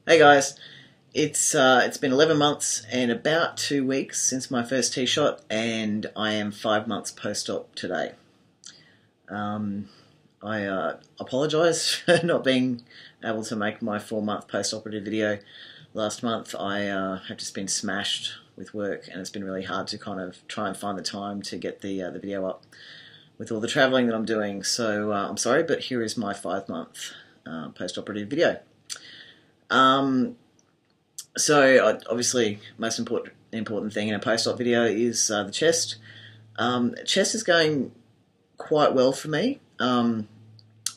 Hey guys, it's been 11 months and about 2 weeks since my first tee shot, and I am 5 months post-op today. I apologise for not being able to make my 4-month post-operative video last month. I have just been smashed with work, and it's been really hard to kind of try and find the time to get the video up with all the travelling that I'm doing. So I'm sorry, but here is my 5-month post-operative video. Obviously, most important thing in a post-op video is the chest. Chest is going quite well for me. I'm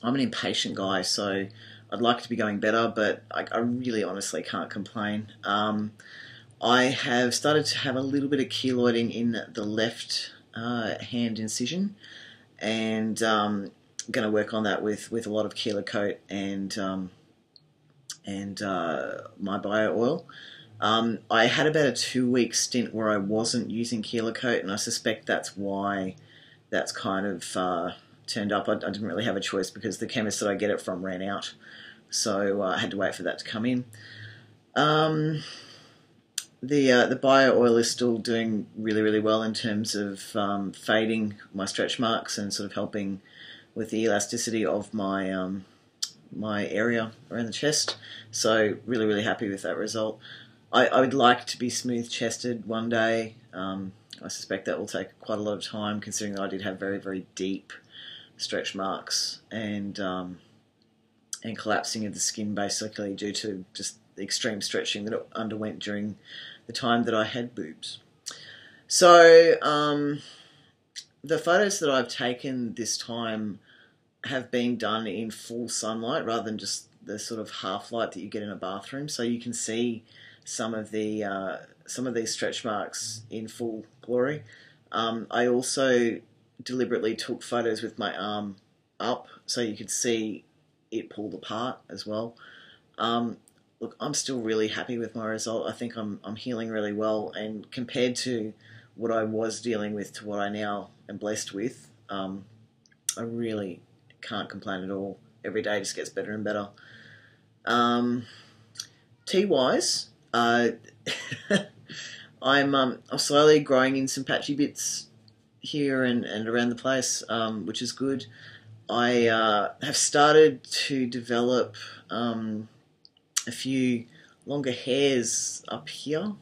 an impatient guy, so I'd like it to be going better, but I really honestly can't complain. I have started to have a little bit of keloiding in the left hand incision, and going to work on that with a lot of kelo-cote and my bio oil. I had about a 2-week stint where I wasn't using kelo-cote, and I suspect that's why that's kind of turned up. I didn't really have a choice because the chemist that I get it from ran out, so I had to wait for that to come in. The bio oil is still doing really well in terms of fading my stretch marks and sort of helping with the elasticity of my my area around the chest. So really happy with that result. I would like to be smooth chested one day. I suspect that will take quite a lot of time, considering that I did have very deep stretch marks and collapsing of the skin, basically due to just the extreme stretching that it underwent during the time that I had boobs. So the photos that I've taken this time have been done in full sunlight rather than just the sort of half light that you get in a bathroom, so you can see some of these stretch marks in full glory. I also deliberately took photos with my arm up so you could see it pulled apart as well. Look, I'm still really happy with my result. I think I'm healing really well, and compared to what I was dealing with to what I now am blessed with, I really can't complain at all. Every day just gets better and better. Tea-wise, I'm slowly growing in some patchy bits here and around the place, which is good. I have started to develop a few longer hairs up here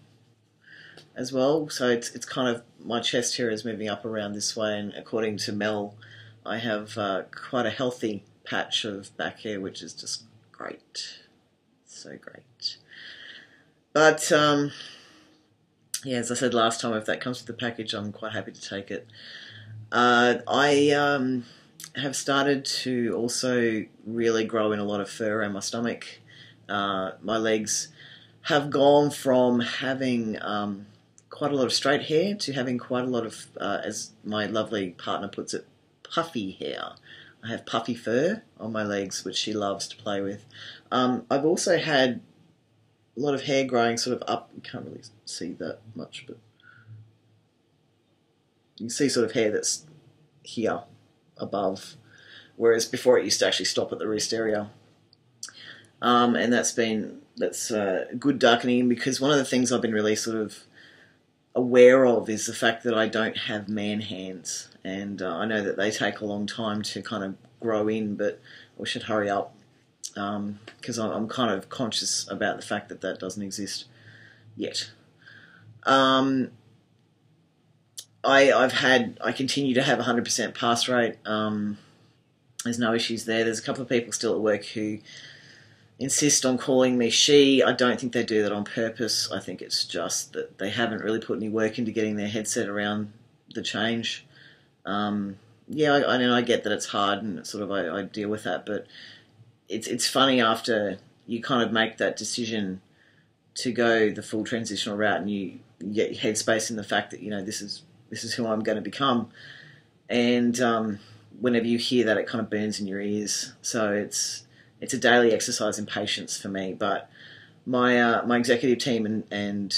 as well, so it's kind of, my chest here is moving up around this way, and according to Mel, I have quite a healthy patch of back hair, which is just great. So great. But, yeah, as I said last time, if that comes with the package, I'm quite happy to take it. I have started to also really grow in a lot of fur around my stomach. My legs have gone from having quite a lot of straight hair to having quite a lot of, as my lovely partner puts it, puffy hair. I have puffy fur on my legs, which she loves to play with. I've also had a lot of hair growing sort of up. You can't really see that much, but you can see sort of hair that's here above, whereas before it used to actually stop at the wrist area. And that's good darkening, because one of the things I've been really sort of aware of is the fact that I don't have man hands, and I know that they take a long time to kind of grow in, but we should hurry up, because I'm kind of conscious about the fact that that doesn't exist yet. I continue to have 100% pass rate. There's no issues there. There's a couple of people still at work who insist on calling me she. I don't think they do that on purpose. I think it's just that they haven't really put any work into getting their headset around the change. Yeah, I get that it's hard, and sort of I deal with that, but it's funny after you kind of make that decision to go the full transitional route, and you get your headspace in the fact that, you know, this is who I'm going to become, and whenever you hear that, it kind of burns in your ears. So it's a daily exercise in patience for me. But my executive team and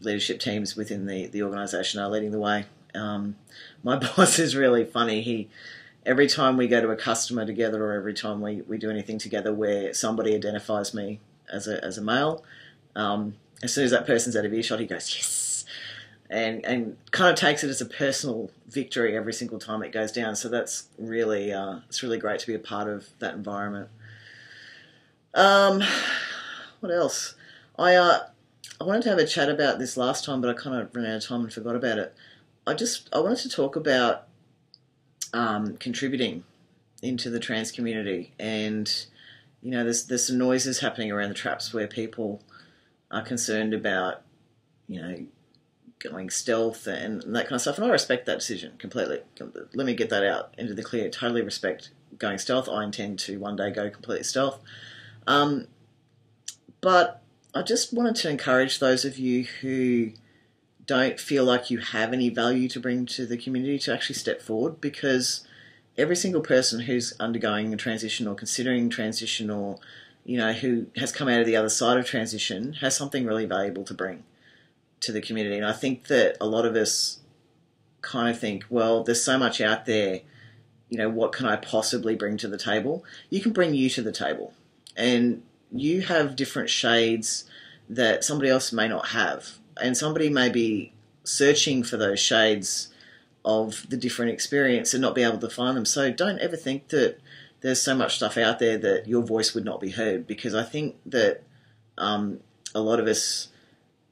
leadership teams within the organisation are leading the way. My boss is really funny. Every time we go to a customer together, or every time we do anything together where somebody identifies me as a male. As soon as that person's out of earshot, he goes, yes, and kind of takes it as a personal victory every single time it goes down. So that's really it's really great to be a part of that environment. What else? I wanted to have a chat about this last time, but I kind of ran out of time and forgot about it. I wanted to talk about contributing into the trans community, and there's some noises happening around the traps where people are concerned about going stealth and that kind of stuff, and I respect that decision completely. Let me get that out into the clear. Totally respect going stealth. I intend to one day go completely stealth, but I just wanted to encourage those of you who don't feel like you have any value to bring to the community to actually step forward, because every single person who's undergoing a transition or considering transition, or who has come out of the other side of transition, has something really valuable to bring to the community. And I think that a lot of us kind of think, well, there's so much out there, what can I possibly bring to the table? You can bring you to the table, and you have different shades that somebody else may not have, and somebody may be searching for those shades of the different experience and not be able to find them. So don't ever think that there's so much stuff out there that your voice would not be heard, because I think that a lot of us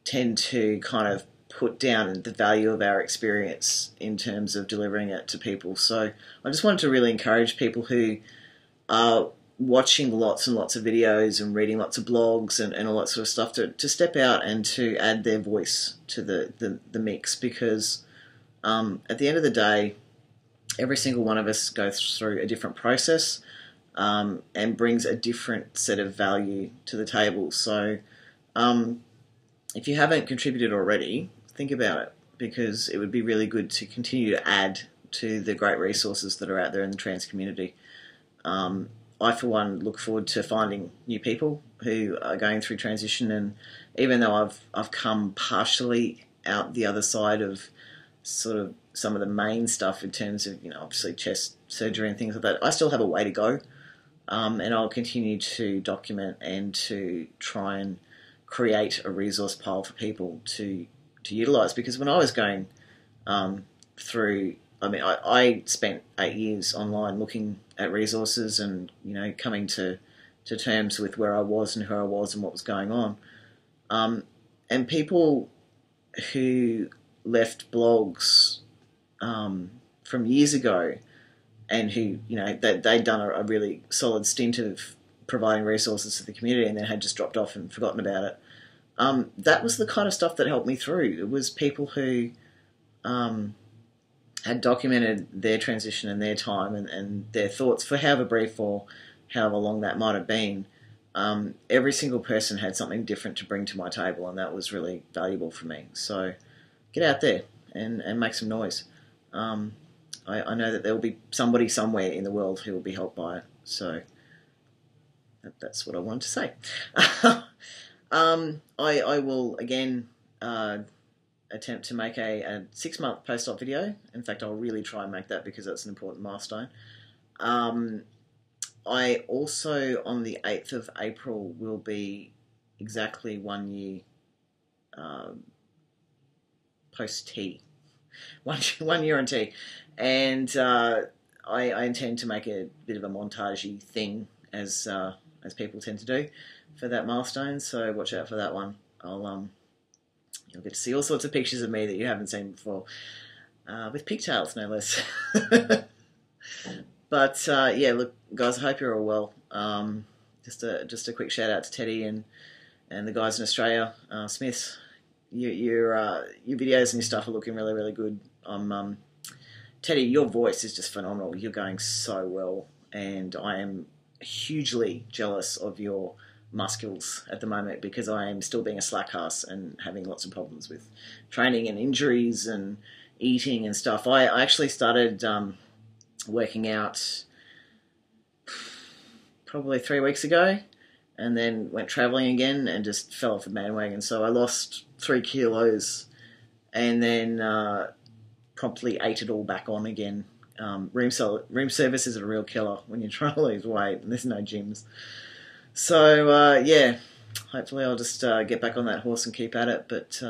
tend to kind of put down the value of our experience in terms of delivering it to people. So I just wanted to really encourage people who are watching lots and lots of videos and reading lots of blogs and all that sort of stuff to step out and to add their voice to the mix, because at the end of the day, every single one of us goes through a different process and brings a different set of value to the table. So if you haven't contributed already, think about it, because it would be really good to continue to add to the great resources that are out there in the trans community. I, for one, look forward to finding new people who are going through transition, and even though I've come partially out the other side of sort of some of the main stuff in terms of, obviously chest surgery and things like that, I still have a way to go, and I'll continue to document and to try and create a resource pile for people to utilise. Because when I was going through, I spent 8 years online looking at resources and, coming to terms with where I was and who I was and what was going on. And people who left blogs from years ago and who, they'd done a really solid stint of providing resources to the community and then had just dropped off and forgotten about it. That was the kind of stuff that helped me through. It was people who had documented their transition and their time and their thoughts for however brief or however long that might have been. Every single person had something different to bring to my table, and that was really valuable for me. So get out there and make some noise. I know that there will be somebody somewhere in the world who will be helped by it. So that's what I wanted to say. I will, again, attempt to make a 6-month post-op video. In fact, I'll really try and make that, because that's an important milestone. I also, on the 8th of April, will be exactly 1 year post-T. 1 year on T. And I intend to make a bit of a montagey thing, as people tend to do, for that milestone. So watch out for that one. You'll get to see all sorts of pictures of me that you haven't seen before, with pigtails, no less. But yeah, look, guys, I hope you're all well. Just a quick shout out to Teddy and the guys in Australia, Smiths. Your videos and your stuff are looking really, really good. Teddy, your voice is just phenomenal. You're going so well, and I am hugely jealous of your muscles at the moment, because I am still being a slack ass and having lots of problems with training and injuries and eating and stuff. I actually started working out probably 3 weeks ago, and then went travelling again and just fell off the bandwagon. So I lost 3 kilos and then promptly ate it all back on again. Room service is a real killer when you're trying to lose weight and there's no gyms. So yeah, hopefully I'll just get back on that horse and keep at it. But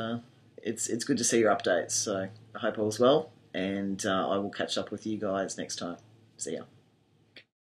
it's good to see your updates. So I hope all's well, and I will catch up with you guys next time. See ya.